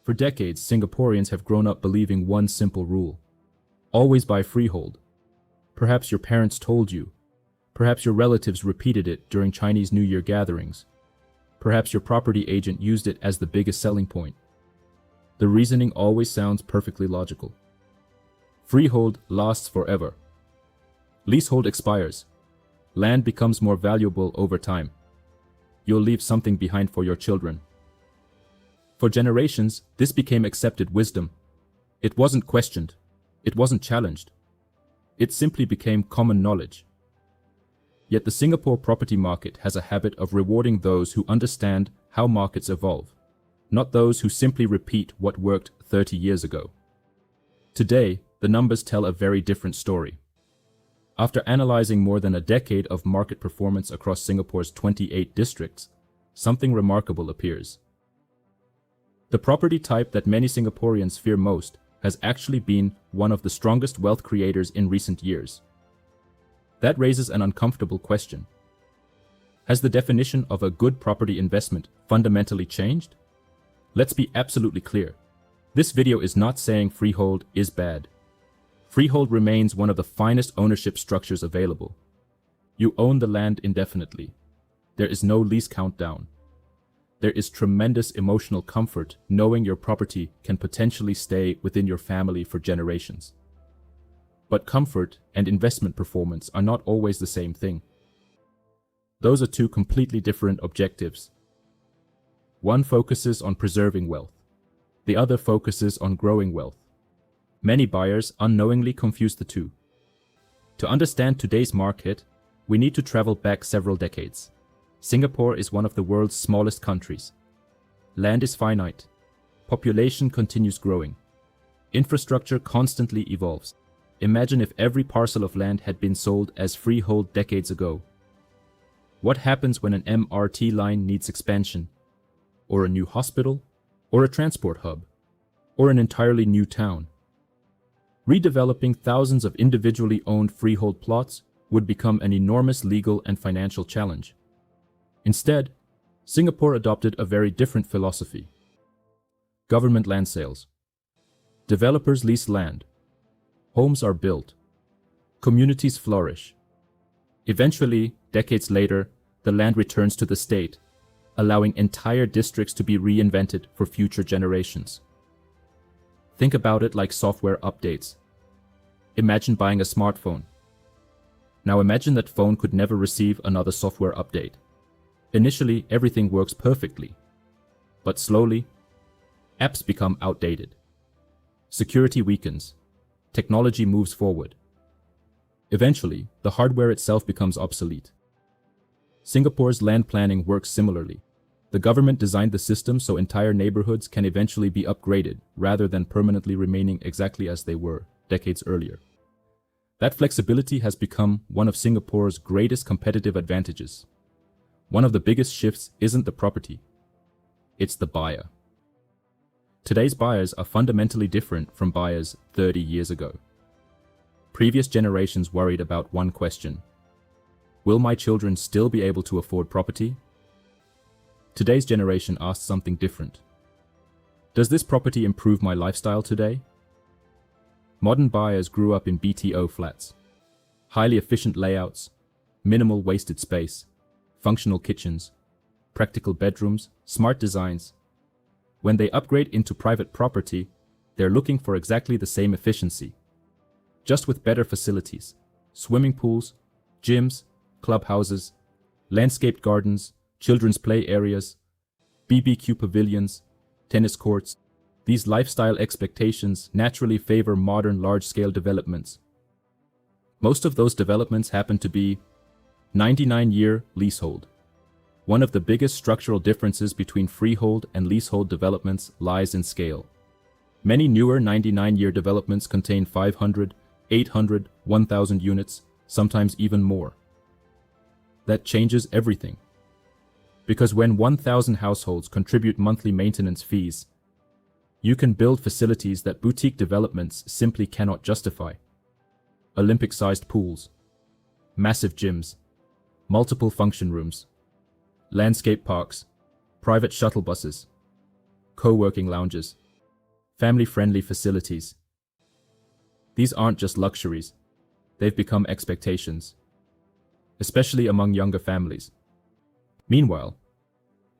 For decades, Singaporeans have grown up believing one simple rule. Always buy freehold. Perhaps your parents told you. Perhaps your relatives repeated it during Chinese New Year gatherings. Perhaps your property agent used it as the biggest selling point. The reasoning always sounds perfectly logical. Freehold lasts forever. Leasehold expires. Land becomes more valuable over time. You'll leave something behind for your children. For generations, this became accepted wisdom. It wasn't questioned. It wasn't challenged. It simply became common knowledge. Yet the Singapore property market has a habit of rewarding those who understand how markets evolve, not those who simply repeat what worked 30 years ago. Today, the numbers tell a very different story. After analyzing more than a decade of market performance across Singapore's 28 districts, something remarkable appears. The property type that many Singaporeans fear most has actually been one of the strongest wealth creators in recent years. That raises an uncomfortable question. Has the definition of a good property investment fundamentally changed? Let's be absolutely clear. This video is not saying freehold is bad. Freehold remains one of the finest ownership structures available. You own the land indefinitely. There is no lease countdown. There is tremendous emotional comfort knowing your property can potentially stay within your family for generations. But comfort and investment performance are not always the same thing. Those are two completely different objectives. One focuses on preserving wealth. The other focuses on growing wealth. Many buyers unknowingly confuse the two. To understand today's market, we need to travel back several decades. Singapore is one of the world's smallest countries. Land is finite. Population continues growing. Infrastructure constantly evolves. Imagine if every parcel of land had been sold as freehold decades ago. What happens when an MRT line needs expansion? Or a new hospital? Or a transport hub? Or an entirely new town? Redeveloping thousands of individually owned freehold plots would become an enormous legal and financial challenge. Instead, Singapore adopted a very different philosophy. Government land sales. Developers lease land. Homes are built. Communities flourish. Eventually, decades later, the land returns to the state, allowing entire districts to be reinvented for future generations. Think about it like software updates. Imagine buying a smartphone. Now imagine that phone could never receive another software update. Initially, everything works perfectly. But slowly, apps become outdated. Security weakens. Technology moves forward. Eventually, the hardware itself becomes obsolete. Singapore's land planning works similarly. The government designed the system so entire neighborhoods can eventually be upgraded rather than permanently remaining exactly as they were decades earlier. That flexibility has become one of Singapore's greatest competitive advantages. One of the biggest shifts isn't the property. It's the buyer. Today's buyers are fundamentally different from buyers 30 years ago. Previous generations worried about one question. Will my children still be able to afford property? Today's generation asks something different. Does this property improve my lifestyle today? Modern buyers grew up in BTO flats. Highly efficient layouts, minimal wasted space, functional kitchens, practical bedrooms, smart designs. When they upgrade into private property, they're looking for exactly the same efficiency, just with better facilities, swimming pools, gyms, clubhouses, landscaped gardens, children's play areas, BBQ pavilions, tennis courts. These lifestyle expectations naturally favor modern large-scale developments. Most of those developments happen to be 99-year leasehold. One of the biggest structural differences between freehold and leasehold developments lies in scale. Many newer 99-year developments contain 500, 800, 1,000 units, sometimes even more. That changes everything. Because when 1,000 households contribute monthly maintenance fees, you can build facilities that boutique developments simply cannot justify. Olympic-sized pools, massive gyms, multiple function rooms, landscape parks, private shuttle buses, co-working lounges. Family-friendly facilities. These aren't just luxuries, they've become expectations, especially among younger families. Meanwhile,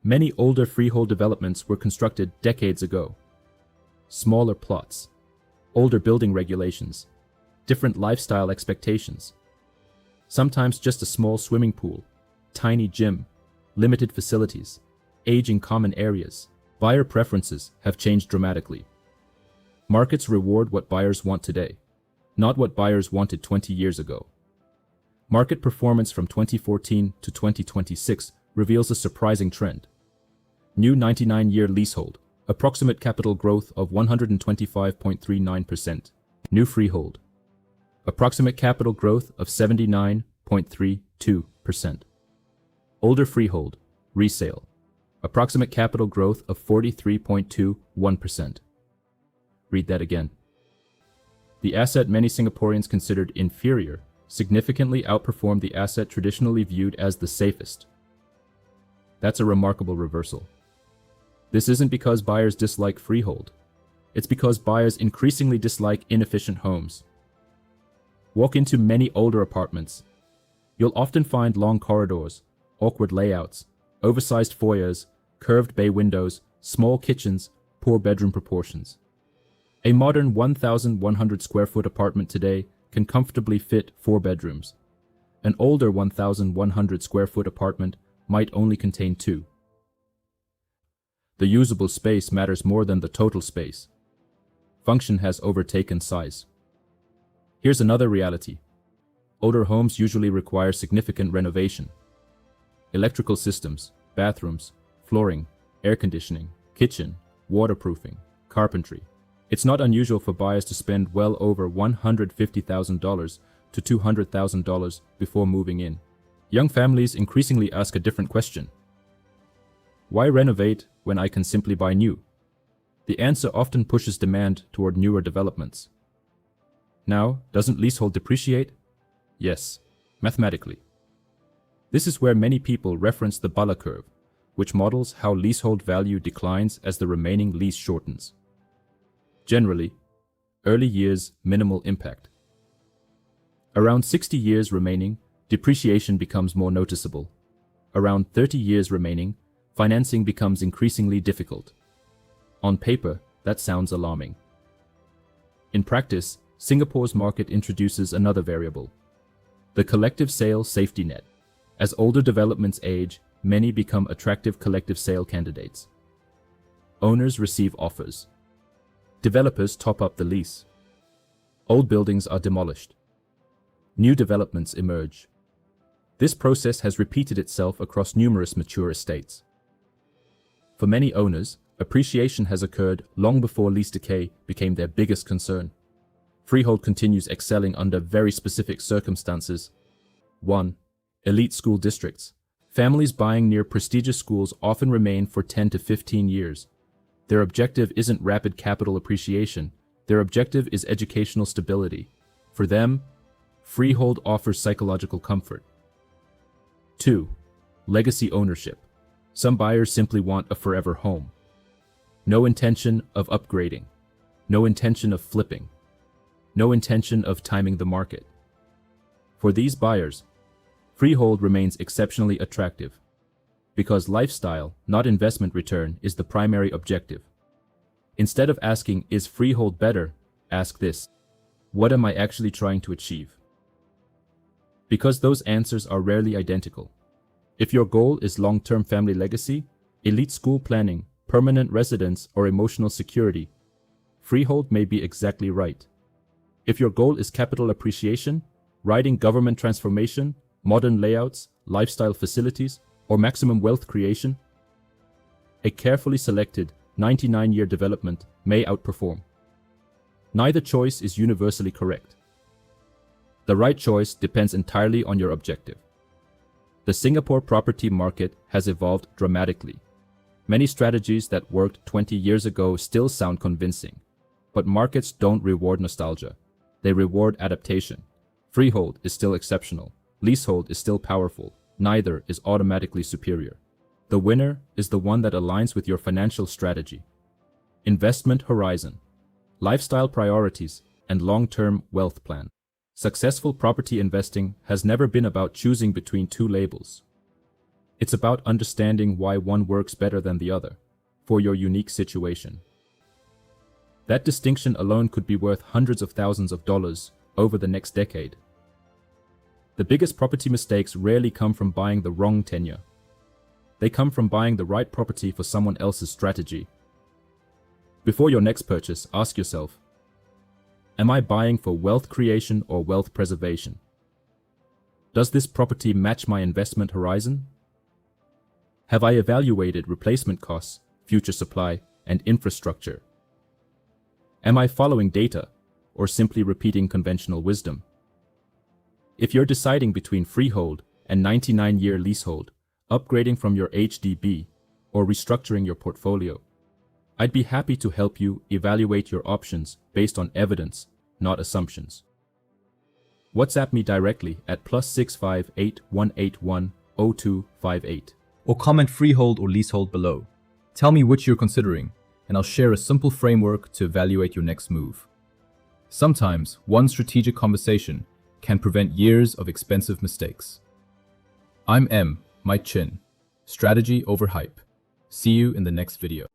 many older freehold developments were constructed decades ago. Smaller plots, older building regulations, different lifestyle expectations. Sometimes just a small swimming pool, tiny gym, limited facilities, aging common areas. Buyer preferences have changed dramatically. Markets reward what buyers want today, not what buyers wanted 20 years ago. Market performance from 2014 to 2026 reveals a surprising trend. New 99-year leasehold, approximate capital growth of 125.39%. New freehold, approximate capital growth of 79.32%. Older freehold, resale, approximate capital growth of 43.21%. Read that again. The asset many Singaporeans considered inferior significantly outperformed the asset traditionally viewed as the safest. That's a remarkable reversal. This isn't because buyers dislike freehold. It's because buyers increasingly dislike inefficient homes. Walk into many older apartments. You'll often find long corridors, awkward layouts, oversized foyers, curved bay windows, small kitchens, poor bedroom proportions. A modern 1,100 square foot apartment today can comfortably fit 4 bedrooms. An older 1,100 square foot apartment might only contain 2. The usable space matters more than the total space. Function has overtaken size. Here's another reality. Older homes usually require significant renovation. Electrical systems, bathrooms, flooring, air conditioning, kitchen, waterproofing, carpentry. It's not unusual for buyers to spend well over $150,000 to $200,000 before moving in. Young families increasingly ask a different question. Why renovate when I can simply buy new? The answer often pushes demand toward newer developments. Now, doesn't leasehold depreciate? Yes, mathematically. This is where many people reference the Bala curve, which models how leasehold value declines as the remaining lease shortens. Generally, early years minimal impact. Around 60 years remaining, depreciation becomes more noticeable. Around 30 years remaining, financing becomes increasingly difficult. On paper, that sounds alarming. In practice, Singapore's market introduces another variable: the collective sale safety net. As older developments age, many become attractive collective sale candidates. Owners receive offers. Developers top up the lease. Old buildings are demolished. New developments emerge. This process has repeated itself across numerous mature estates. For many owners, appreciation has occurred long before lease decay became their biggest concern. Freehold continues excelling under very specific circumstances. 1. Elite school districts. Families buying near prestigious schools often remain for 10 to 15 years. Their objective isn't rapid capital appreciation. Their objective is educational stability. For them, freehold offers psychological comfort. 2. Legacy ownership. Some buyers simply want a forever home. No intention of upgrading. No intention of flipping. No intention of timing the market. For these buyers, freehold remains exceptionally attractive because lifestyle, not investment return, is the primary objective. Instead of asking, is freehold better, ask this: what am I actually trying to achieve? Because those answers are rarely identical. If your goal is long-term family legacy, elite school planning, permanent residence, or emotional security, freehold may be exactly right. If your goal is capital appreciation, riding government transformation, modern layouts, lifestyle facilities, or maximum wealth creation, a carefully selected 99-year development may outperform. Neither choice is universally correct. The right choice depends entirely on your objective. The Singapore property market has evolved dramatically. Many strategies that worked 20 years ago still sound convincing, but markets don't reward nostalgia. They reward adaptation. Freehold is still exceptional. Leasehold is still powerful. Neither is automatically superior. The winner is the one that aligns with your financial strategy. Investment horizon. lifestyle priorities, and long-term wealth plan. Successful property investing has never been about choosing between two labels. It's about understanding why one works better than the other, for your unique situation. That distinction alone could be worth hundreds of thousands of dollars over the next decade. The biggest property mistakes rarely come from buying the wrong tenure. They come from buying the right property for someone else's strategy. Before your next purchase, ask yourself, am I buying for wealth creation or wealth preservation? Does this property match my investment horizon? Have I evaluated replacement costs, future supply, and infrastructure? Am I following data or simply repeating conventional wisdom? If you're deciding between freehold and 99-year leasehold, upgrading from your HDB, or restructuring your portfolio, I'd be happy to help you evaluate your options based on evidence, not assumptions. WhatsApp me directly at +658 181 0258. Or comment freehold or leasehold below. Tell me which you're considering, and I'll share a simple framework to evaluate your next move. Sometimes one strategic conversation can prevent years of expensive mistakes. I'm M, my chin. Strategy over hype. See you in the next video.